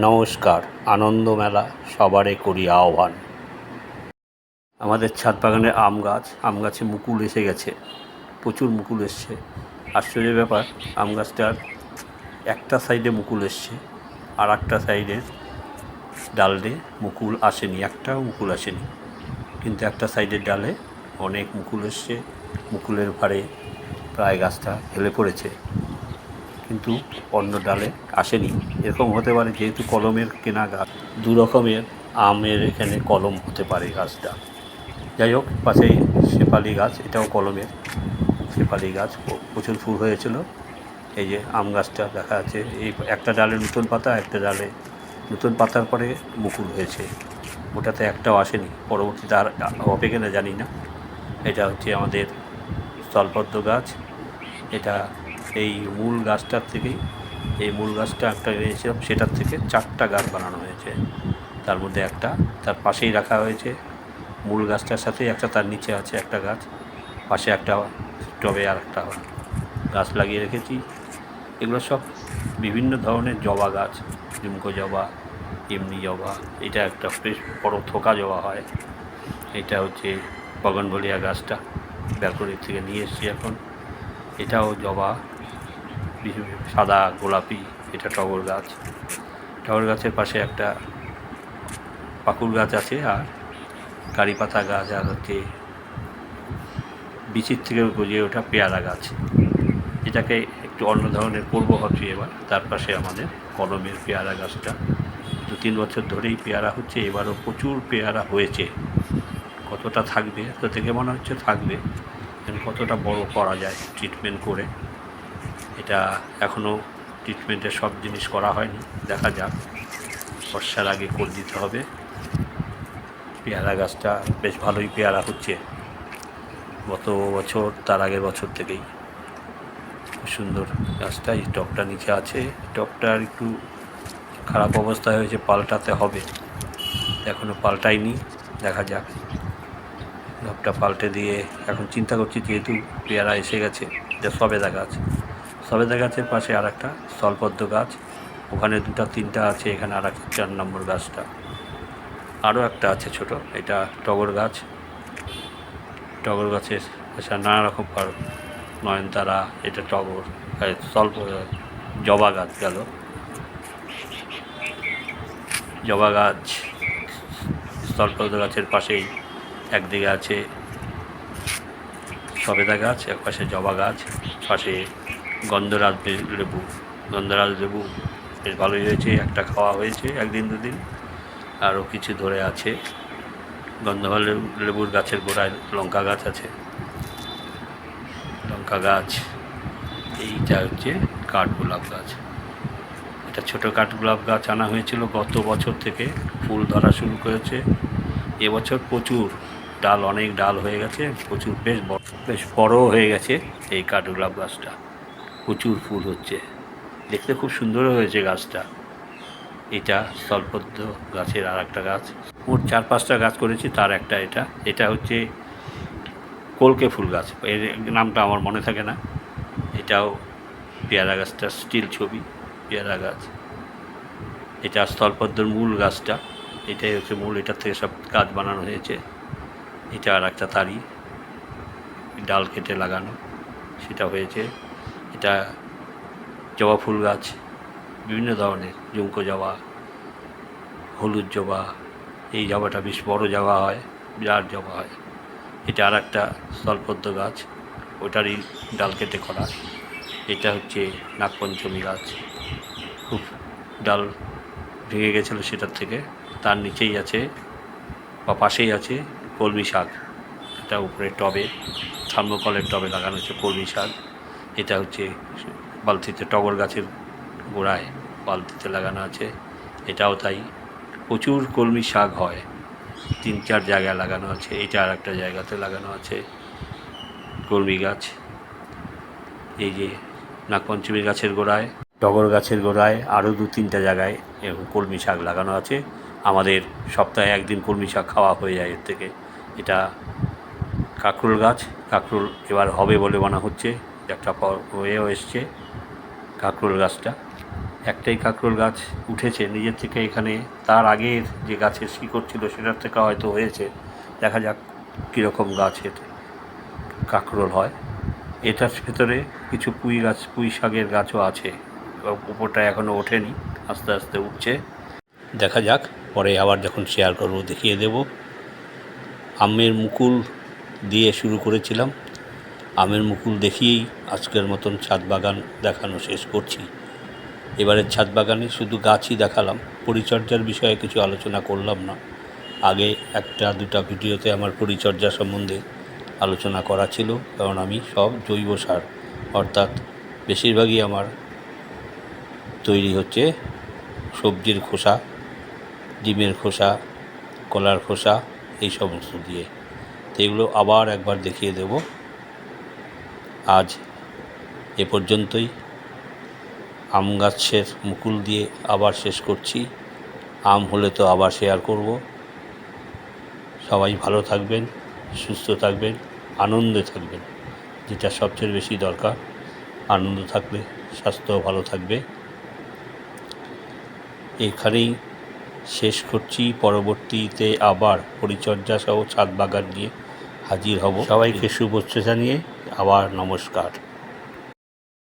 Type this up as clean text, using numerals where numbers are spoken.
নমস্কার। আনন্দ মেলা সবারে করি আহ্বান। আমাদের ছাদ বাগানের আম গাছে মুকুল এসে গেছে, প্রচুর মুকুল এসছে। আশ্চর্যের ব্যাপার, আম গাছটার একটা সাইডে মুকুল এসছে, আর একটা সাইডের ডালে মুকুল আসেনি, একটাও মুকুল আসেনি। কিন্তু একটা সাইডের ডালে অনেক মুকুল এসছে, মুকুলের ভারে প্রায় গাছটা হেলে পড়েছে, কিন্তু অন্য ডালে আসেনি। এরকম হতে পারে যেহেতু কলমের কেনা গাছ, দু রকমের আমের এখানে কলম হতে পারে গাছটা। যাই হোক, পাশেই শেফালি গাছ, এটাও কলমের শেফালি গাছ, প্রচুর ফুল হয়েছিল। এই যে আম গাছটা দেখা যাচ্ছে, এই একটা ডালে নতুন পাতা, একটা ডালে নতুন পাতার পরে মুকুল হয়েছে, ওটাতে একটাও আসেনি। পরবর্তীতে আর হবে কিনা জানি না। এটা হচ্ছে আমাদের স্থলপদ্ম গাছ। এটা এই মূল গাছটার থেকেই, এই মূল গাছটা একটা এনেছিলাম, সেটার থেকে 4টা গাছ বানানো হয়েছে। তার মধ্যে একটা তার পাশেই রাখা হয়েছে, মূল গাছটার সাথে একটা, তার নিচে আছে একটা গাছ, পাশে একটা টবে আর একটা গাছ লাগিয়ে রেখেছি। এগুলো সব বিভিন্ন ধরনের জবা গাছ, ঝুমকো জবা, এমনি জবা। এটা একটা বেশ বড় থোকা জবা হয়। এটা হচ্ছে বগনভেলিয়া গাছটা, ব্যালকনির থেকে নিয়ে এসেছি এখন। এটাও জবা, সাদা গোলাপি। এটা টগর গাছ। টগর গাছের পাশে একটা পাকুর গাছ আছে, আর কারি পাতা গাছ, আর হচ্ছে বিচির থেকে গজিয়ে ওঠা পেয়ারা গাছ। এটাকে একটু অন্য ধরনের করবো ভাবছি এবার। তার পাশে আমাদের কলমের পেয়ারা গাছটা, 2-3 বছর ধরেই পেয়ারা হচ্ছে, এবারও প্রচুর পেয়ারা হয়েছে। কতটা থাকবে, তো থেকে মনে হচ্ছে থাকবে, কতটা বড় করা যায় ট্রিটমেন্ট করে। এটা এখনও ট্রিটমেন্টের সব জিনিস করা হয়নি, দেখা যাক, বর্ষার আগে করে দিতে হবে। পেয়ারা গাছটা বেশ ভালোই পেয়ারা হচ্ছে, গত বছর তার আগের বছর থেকেই। খুব সুন্দর গাছটা। এই টবটা নিচে আছে, টবটার একটু খারাপ অবস্থায় হয়েছে, পাল্টাতে হবে, এখনও পাল্টাইনি, দেখা যাক। টবটা পাল্টে দিয়ে এখন চিন্তা করছি, যেহেতু পেয়ারা এসে গেছে, এটা সবেদা গাছ। সবেদা গাছের পাশে আর একটা স্থলপদ্ম গাছ, ওখানে 2-3টা আছে, এখানে আর একটা 4 নম্বর গাছটা, আরও একটা আছে ছোট, এটা টগর গাছ। টগর গাছের আচ্ছা নানা রকম নয়নতারা, এটা টগর, স্বল্প জবা গাছ গেল। জবা গাছ স্থলপদ্ম গাছের পাশেই একদিকে আছে সবেদা গাছ, এক পাশে জবা গাছ, পাশে গন্ধরাজ লেবু। গন্ধরাজ লেবু বেশ ভালোই হয়েছে, একটা খাওয়া হয়েছে 1-2 দিন, আরও কিছু ধরে আছে। গন্ধরাজ লেবুর গাছের গোড়ায় লঙ্কা গাছ আছে, লঙ্কা গাছ। এইটা হচ্ছে কাঠগোলাপ গাছ। এটা ছোটো কাঠগোলাপ গাছ আনা হয়েছিল গত বছর থেকে, ফুল ধরা শুরু করেছে। এবছর প্রচুর ডাল, অনেক ডাল হয়ে গেছে, প্রচুর বেশ বড় হয়ে গেছে এই কাঠগোলাপ গাছটা, প্রচুর ফুল হচ্ছে, দেখতে খুব সুন্দর হয়েছে গাছটা। এটা স্থলপদ্ম গাছের আর একটা গাছ, মোট 4-5টা গাছ করেছি, তার একটা এটা হচ্ছে কলকে ফুল গাছ, এর নামটা আমার মনে থাকে না। এটাও পেয়ারা গাছটা স্টিল ছবি, পেয়ারা গাছ। এটা স্থলপদ্মর মূল গাছটা, এটাই হচ্ছে মূল, এটার থেকে সব গাছ বানানো হয়েছে। এটা আর একটা তারি, ডাল কেটে লাগানো, সেটা হয়েছে। এটা জবা ফুল গাছ, বিভিন্ন ধরনের, ঝুমকো জবা, হলুদ জবা। এই জবাটা বেশ বড় জবা হয়, বিরাট জবা হয়। এটা আর একটা স্থলপদ্ম গাছ, ওটারই ডাল কেটে করা। এটা হচ্ছে নাগপঞ্চমী গাছ, খুব ডাল ভেঙে গেছিলো সেটার থেকে। তার নিচেই আছে বা পাশেই আছে কলমি শাক, এটা উপরে টবে, থার্মোকলের টবে লাগানো হচ্ছে কলমি শাক। এটা হচ্ছে বালতিতে, টগর গাছের গোড়ায় বালতিতে লাগানো আছে, এটাও তাই। প্রচুর কলমি শাক হয়, 3-4 জায়গায় লাগানো আছে। এটা আর একটা জায়গাতে লাগানো আছে কলমি গাছ। এই যে নাগপঞ্চমী গাছের গোড়ায়, টগর গাছের গোড়ায়, আরও 2-3টা জায়গায় এরকম কলমি শাক লাগানো আছে। আমাদের সপ্তাহে 1 দিন কলমি শাক খাওয়া হয়ে যায় এর থেকে। এটা কাঁকরোল গাছ, কাঁকরোল এবার হবে বলে মনে হচ্ছে, একটা হয়েও এসছে কাঁকরোল গাছটা। একটাই কাঁকরোল গাছ উঠেছে নিজের থেকে এখানে, তার আগের যে গাছের শিকড় ছিল সেটার থেকে হয়তো হয়েছে। দেখা যাক কীরকম গাছের কাঁকরোল হয়। এটার ভেতরে কিছু পুঁই শাকের গাছও আছে, উপরটা এখনও ওঠেনি, আস্তে আস্তে উঠছে। দেখা যাক, পরে আবার যখন শেয়ার করব দেখিয়ে দেব। আমের মুকুল দিয়ে শুরু করেছিলাম, আমের মুকুল দেখিয়েই আজকের মতন ছাদ বাগান দেখানো শেষ করছি। এবারের ছাদ বাগানে শুধু গাছই দেখালাম, পরিচর্যার বিষয়ে কিছু আলোচনা করলাম না। আগে একটা দুটা ভিডিওতে আমার পরিচর্যা সম্বন্ধে আলোচনা করা ছিল, কারণ আমি সব জৈব সার, অর্থাৎ বেশিরভাগই আমার তৈরি হচ্ছে সবজির খোসা, ডিমের খোসা, কলার খোসা, এই সমস্ত দিয়ে। তো এগুলো আবার একবার দেখিয়ে দেব। আজ এ পর্যন্তই। আম গাছের মুকুল দিয়ে আবার শেষ করছি। আম হলে তো আবার শেয়ার করব। সবাই ভালো থাকবেন, সুস্থ থাকবেন, আনন্দে থাকবেন, যেটা সবচেয়ে বেশি দরকার। আনন্দ থাকলে স্বাস্থ্য ভালো থাকবে। এখানেই শেষ করছি। পরবর্তীতে আবার পরিচর্যা সহ ছাদ বাগান নিয়ে হাজির হব। সবাইকে শুভেচ্ছা জানিয়ে আবার নমস্কার।